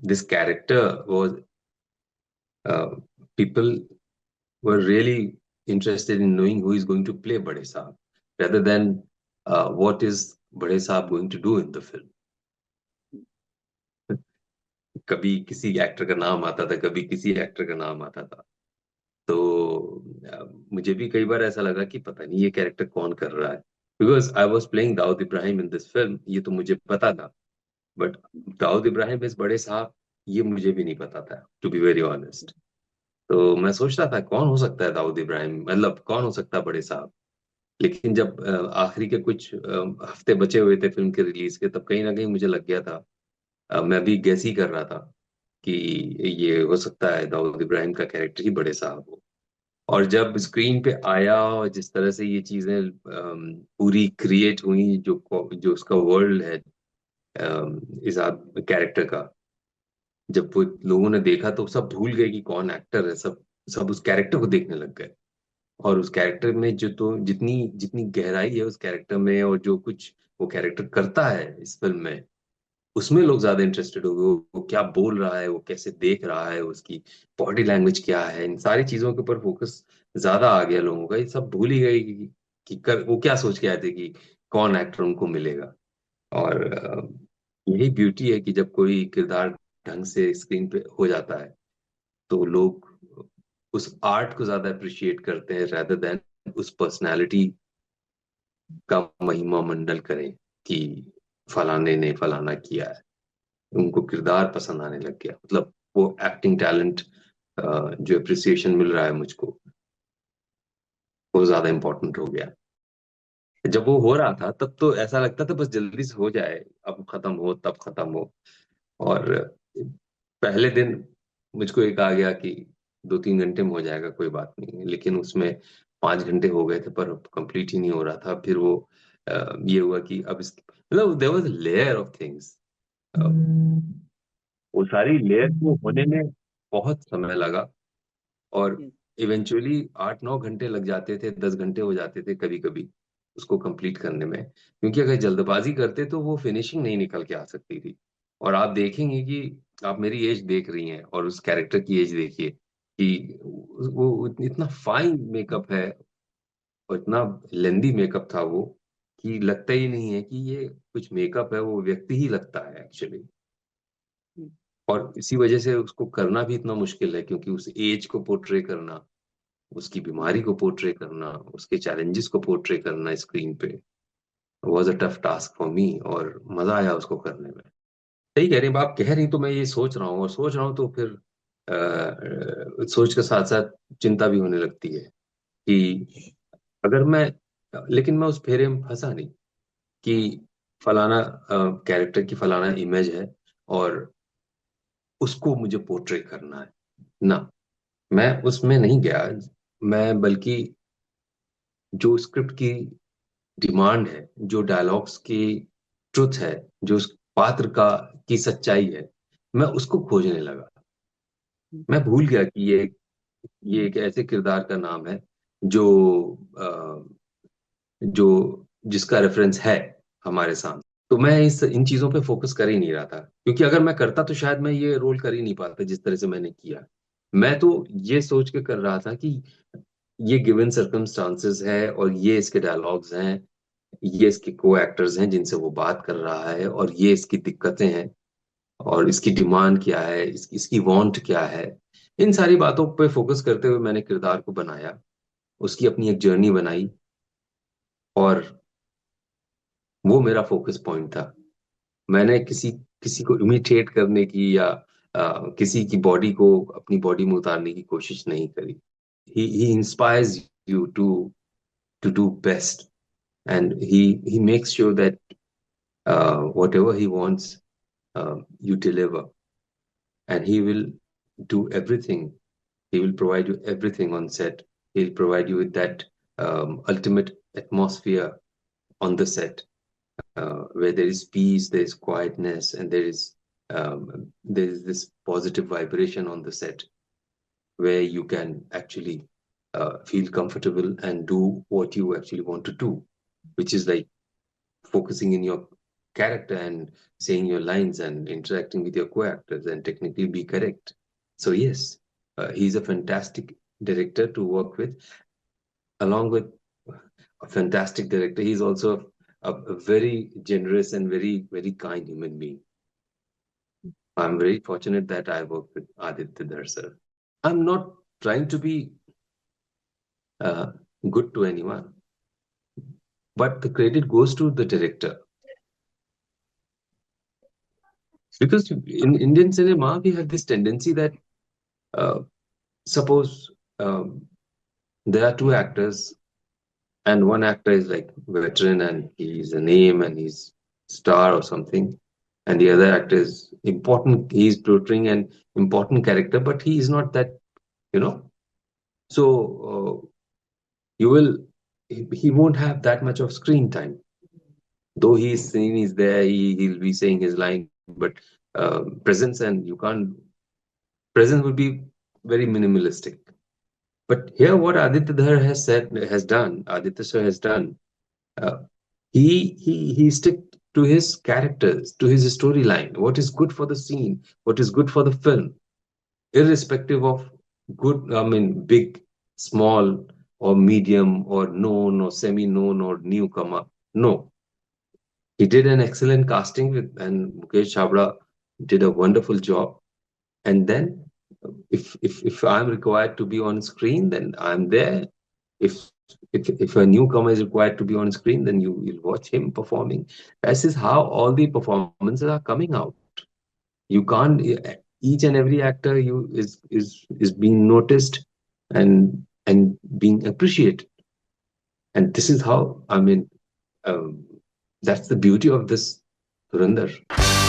this character was people were really interested in knowing who is going to play Bade Saab rather than what is Bade Saab going to do in the film. कभी किसी actor का नाम आता था, कभी किसी actor का नाम आता था, तो मुझे भी कई बार ऐसा लगा कि पता नहीं ये कैरेक्टर कौन कर रहा है, because I was playing Dawood Ibrahim in this film, ये तो मुझे पता था, बट दाऊद इब्राहिम इज बड़े साहब ये मुझे भी नहीं पता था, टू बी वेरी ऑनेस्ट। तो मैं सोच रहा था कौन हो सकता है दाऊद इब्राहिम, मतलब कौन हो सकता है बड़े साहब। लेकिन जब आखिरी के कुछ हफ्ते बचे हुए थे फिल्म के रिलीज के, तब कहीं ना कहीं मुझे लग गया था, मैं भी गेस ही कर रहा था कि ये हो सकता है दाऊद इब्राहिम का कैरेक्टर ही बड़े साहब हो। और जब स्क्रीन पे आया और जिस तरह से ये चीजें पूरी क्रिएट हुई, जो उसका वर्ल्ड है इस कैरेक्टर का, जब वो लोगों ने देखा तो सब भूल गए कि कौन एक्टर है, सब सब उस कैरेक्टर को देखने लग गए। और उस कैरेक्टर में जो तो जितनी जितनी गहराई है उस कैरेक्टर में, और जो कुछ वो कैरेक्टर करता है इस फिल्म में, उसमें लोग ज्यादा इंटरेस्टेड हो गए। वो क्या बोल रहा है, वो कैसे देख रहा है, उसकी बॉडी लैंग्वेज क्या है, इन सारी चीजों के ऊपर फोकस ज्यादा आ गया लोगों का। ये सब भूल ही गए वो क्या सोच के आए थे कि कौन एक्टर उनको मिलेगा। और यही ब्यूटी है कि जब कोई किरदार ढंग से स्क्रीन पे हो जाता है तो लोग उस आर्ट को ज्यादा अप्रिशिएट करते हैं rather देन उस पर्सनालिटी का महिमा मंडल करें कि फलाने ने फलाना किया है। उनको किरदार पसंद आने लग गया, मतलब वो एक्टिंग टैलेंट जो अप्रिसिएशन मिल रहा है मुझको, वो ज्यादा इंपॉर्टेंट हो गया। जब वो हो रहा था तब तो ऐसा लगता था बस जल्दी से हो जाए, अब खत्म हो तब खत्म हो। और पहले दिन मुझको एक आ गया कि 2-3 घंटे में हो जाएगा, कोई बात नहीं है, लेकिन उसमें 5 घंटे हो गए थे पर कंप्लीट ही नहीं हो रहा था। फिर वो ये हुआ कि अब मतलब there was layer of things, वो सारी लेयर को होने में बहुत समय लगा। और इवेंचुअली 8-9 घंटे लग जाते थे, 10 घंटे हो जाते थे कभी कभी उसको कंप्लीट करने में, क्योंकि अगर जल्दबाजी करते तो वो फिनिशिंग नहीं निकल के आ सकती थी। और आप देखेंगे कि आप मेरी एज देख रही हैं और उस कैरेक्टर की एज देखिए कि वो इतना फाइन मेकअप है और इतना लेंदी मेकअप था वो, कि लगता ही नहीं है कि ये कुछ मेकअप है, वो व्यक्ति ही लगता है एक्चुअली। और इसी वजह से उसको करना भी इतना मुश्किल है, क्योंकि उस एज को पोर्ट्रे करना, उसकी बीमारी को पोर्ट्रे करना, उसके चैलेंजेस को पोर्ट्रे करना स्क्रीन पे was a tough task for me, और मजा आया उसको करने में। सही कह रही हैं आप, कह रही तो मैं ये सोच रहा हूँ, और सोच रहा हूँ तो फिर सोच के साथ साथ चिंता भी होने लगती है कि अगर मैं, लेकिन मैं उस फेरे में फंसा नहीं कि फलाना कैरेक्टर की फलाना इमेज है और उसको मुझे पोर्ट्रे करना है ना, मैं उसमें नहीं गया। मैं बल्कि जो स्क्रिप्ट की डिमांड है, जो डायलॉग्स की ट्रुथ है, जो उस पात्र का की सच्चाई है, मैं उसको खोजने लगा। मैं भूल गया कि ये एक ऐसे किरदार का नाम है जो जो जिसका रेफरेंस है हमारे सामने। तो मैं इस इन चीजों पे फोकस कर ही नहीं रहा था, क्योंकि अगर मैं करता तो शायद मैं ये रोल कर ही नहीं पाता जिस तरह से मैंने किया। मैं तो ये सोच के कर रहा था कि ये गिवन सर्कमस्टांसेस है और ये इसके डायलॉग्स हैं, ये इसके को एक्टर्स हैं जिनसे वो बात कर रहा है, और ये इसकी दिक्कतें हैं, और इसकी डिमांड क्या है, इसकी वांट क्या है। इन सारी बातों पे फोकस करते हुए मैंने किरदार को बनाया, उसकी अपनी एक जर्नी बनाई, और वो मेरा फोकस पॉइंट था। मैंने किसी किसी को इमिटेट करने की या किसी की बॉडी को अपनी बॉडी में उतारने की कोशिश नहीं करी। He inspires you to do best, and he makes sure that whatever he wants, you deliver, and he will do everything. He will provide you everything on set. He'll provide you with that ultimate atmosphere on the set, where there is peace, there is quietness, and there is this positive vibration on the set, where you can actually feel comfortable and do what you actually want to do, which is like focusing in your character and saying your lines and interacting with your co-actors and technically be correct. So yes, he's a fantastic director to work with. Along with a fantastic director, he's also a very generous and very kind human being. I'm very fortunate that I worked with Aditya Dhar sir. I'm not trying to be uh, good to anyone, but the credit goes to the director. Because in Indian cinema, we have this tendency that uh, suppose there are two actors, and one actor is like veteran and he's a name and he's star or something, and the other actor is important. He's portraying an important character, but he is not that, you know. So you will he won't have that much of screen time. Though his scene is there, he'll be saying his line, but presence and you can't presence would be very minimalistic. But here, what Aditya Dhar has done, Aditya sir has done, uh, he stick to his characters, to his storyline. What is good for the scene? What is good for the film? Irrespective of good, I mean, big, small, or medium, or known, or semi-known, or newcomer. No, he did an excellent casting with, and Mukesh Chabra did a wonderful job. And then, if I'm required to be on screen, then I'm there. If if a newcomer is required to be on screen, then you'll watch him performing. This is how all the performances are coming out. You can't each and every actor you is being noticed and being appreciated. And this is how, I mean, um, that's the beauty of this Dhurandhar.